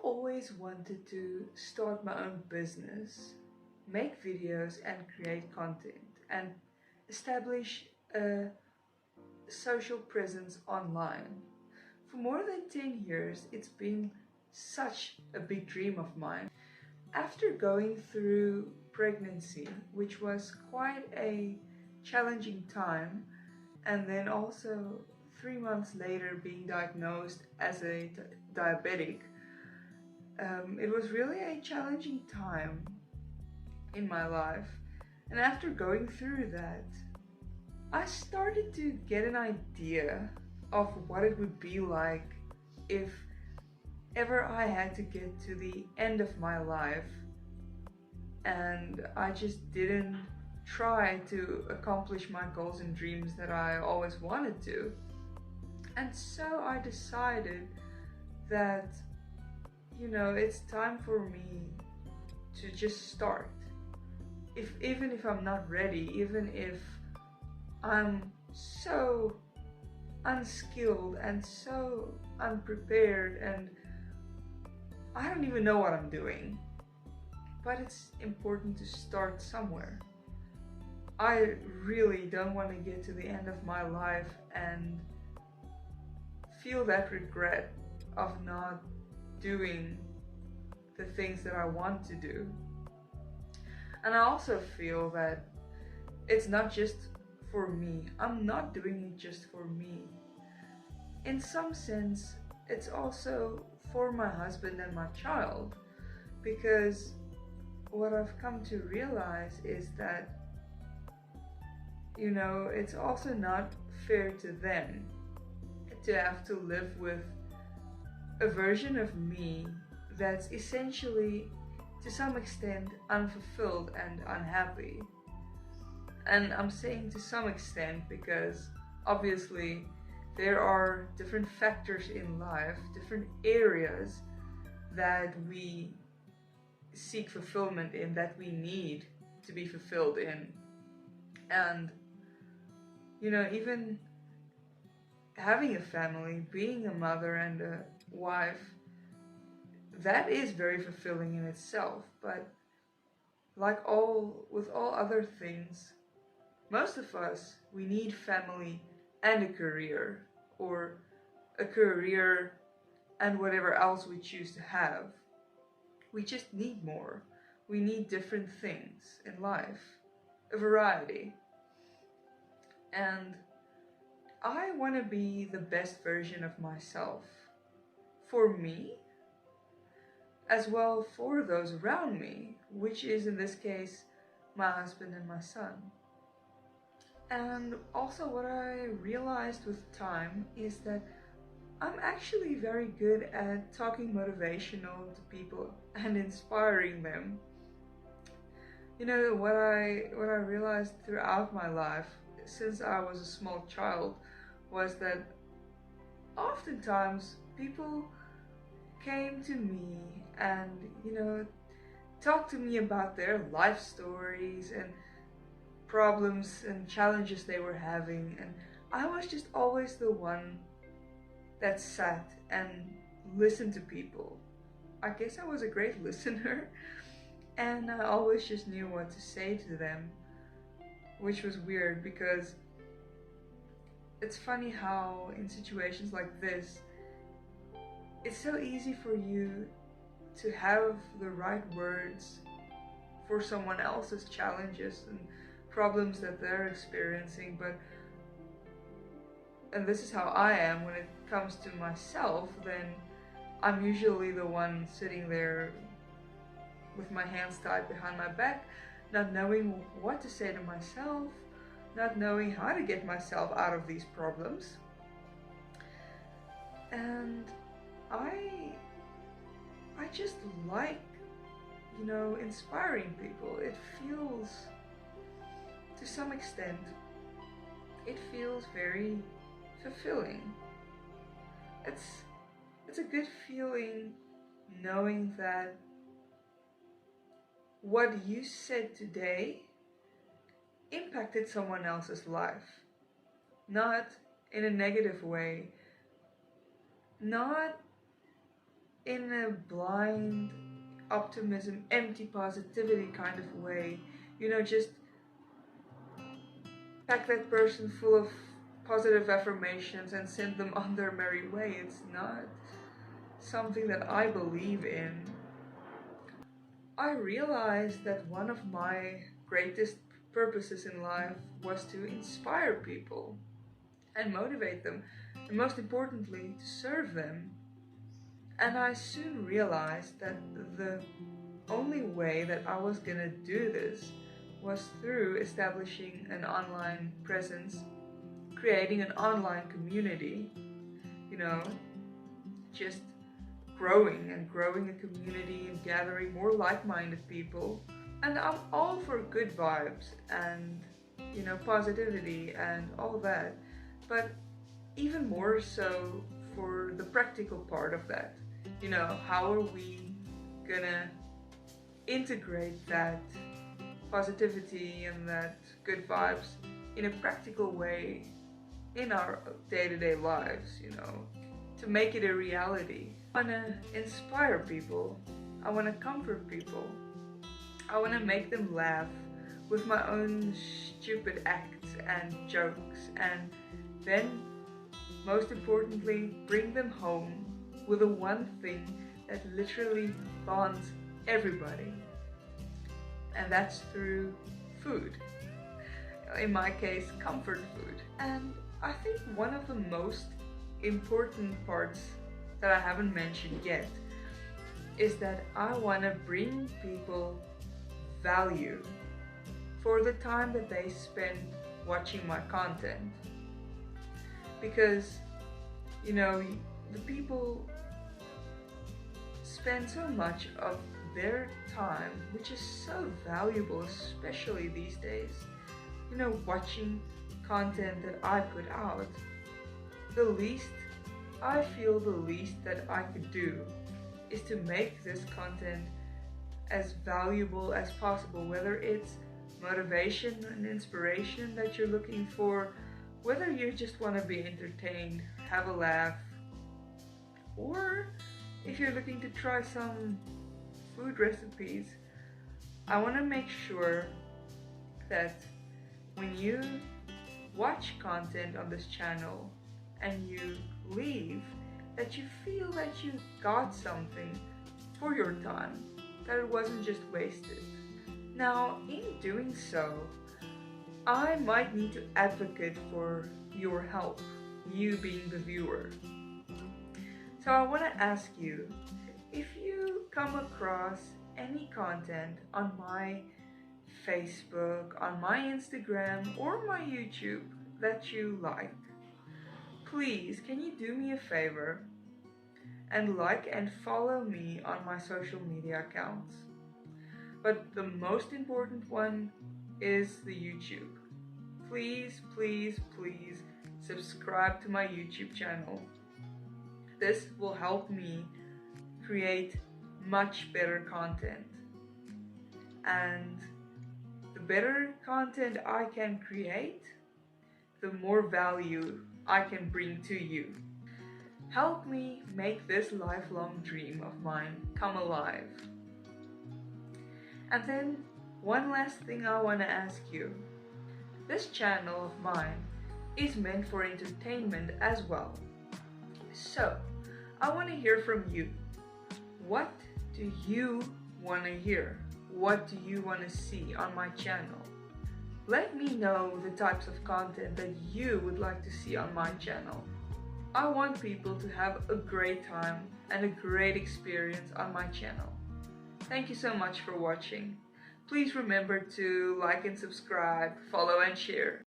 always wanted to start my own business, make videos and create content, and establish a social presence online. For more than 10 years, it's been such a big dream of mine. After going through pregnancy, which was quite a challenging time, and then also 3 months later being diagnosed as a diabetic, it was really a challenging time in my life. And after going through that, I started to get an idea of what it would be like if ever I had to get to the end of my life and I just didn't try to accomplish my goals and dreams that I always wanted to. And so I decided that, it's time for me to just start. Even if I'm not ready, even if I'm so unskilled and so unprepared and I don't even know what I'm doing, but it's important to start somewhere. I really don't want to get to the end of my life and feel that regret of not doing the things that I want to do. And I also feel that it's not just for me. I'm not doing it just for me. In some sense, it's also for my husband and my child, because what I've come to realize is that, it's also not fair to them to have to live with a version of me that's essentially, to some extent, unfulfilled and unhappy. And I'm saying to some extent because obviously there are different factors in life, different areas that we seek fulfillment in, that we need to be fulfilled in. And even having a family, being a mother and a wife, that is very fulfilling in itself. But with all other things, most of us, we need family and a career, or a career and whatever else we choose to have. We just need more. We need different things in life, a variety. And I want to be the best version of myself, for me, as well for those around me, which is in this case my husband and my son. And also what I realized with time is that I'm actually very good at talking motivational to people and inspiring them. What I realized throughout my life since I was a small child was that oftentimes people came to me and, talked to me about their life stories and problems and challenges they were having, and I was just always the one that sat and listened to people. I guess I was a great listener, and I always just knew what to say to them, which was weird because it's funny how in situations like this, it's so easy for you to have the right words for someone else's challenges and problems that they're experiencing, and this is how I am when it comes to myself, then I'm usually the one sitting there with my hands tied behind my back, not knowing what to say to myself, not knowing how to get myself out of these problems. And I just like, inspiring people. It feels, to some extent, it feels very fulfilling. It's a good feeling knowing that what you said today impacted someone else's life. Not in a negative way, not in a blind optimism, empty positivity kind of way. Just pack that person full of positive affirmations and send them on their merry way. It's not something that I believe in. I realized that one of my greatest purposes in life was to inspire people and motivate them, and most importantly, to serve them. And I soon realized that the only way that I was gonna do this was through establishing an online presence, creating an online community, just growing a community and gathering more like-minded people. And I'm all for good vibes and, positivity and all that. But even more so for the practical part of that. How are we gonna integrate that positivity and that good vibes in a practical way in our day-to-day lives, to make it a reality. I want to inspire people. I want to comfort people. I want to make them laugh with my own stupid acts and jokes, and then, most importantly, bring them home with the one thing that literally bonds everybody, and that's through food. In my case, comfort food. And I think one of the most important parts that I haven't mentioned yet is that I want to bring people value for the time that they spend watching my content. Because, the people spend so much of their time, which is so valuable, especially these days, watching content that I put out. I feel the least that I could do is to make this content as valuable as possible, whether it's motivation and inspiration that you're looking for, whether you just want to be entertained, have a laugh, or if you're looking to try some food recipes. I want to make sure that when you watch content on this channel and you leave, that you feel that you got something for your time, that it wasn't just wasted. Now, in doing so, I might need to advocate for your help, you being the viewer. So I want to ask you, if you come across any content on my Facebook, on my Instagram, or my YouTube that you like, please, can you do me a favor and like and follow me on my social media accounts? But the most important one is the YouTube. Please, please, please subscribe to my YouTube channel. This will help me create much better content. And the better content I can create, the more value I can bring to you. Help me make this lifelong dream of mine come alive. And then, one last thing I want to ask you. This channel of mine is meant for entertainment as well. So, I want to hear from you. What do you want to hear? What do you want to see on my channel? Let me know the types of content that you would like to see on my channel. I want people to have a great time and a great experience on my channel. Thank you so much for watching. Please remember to like and subscribe, follow and share.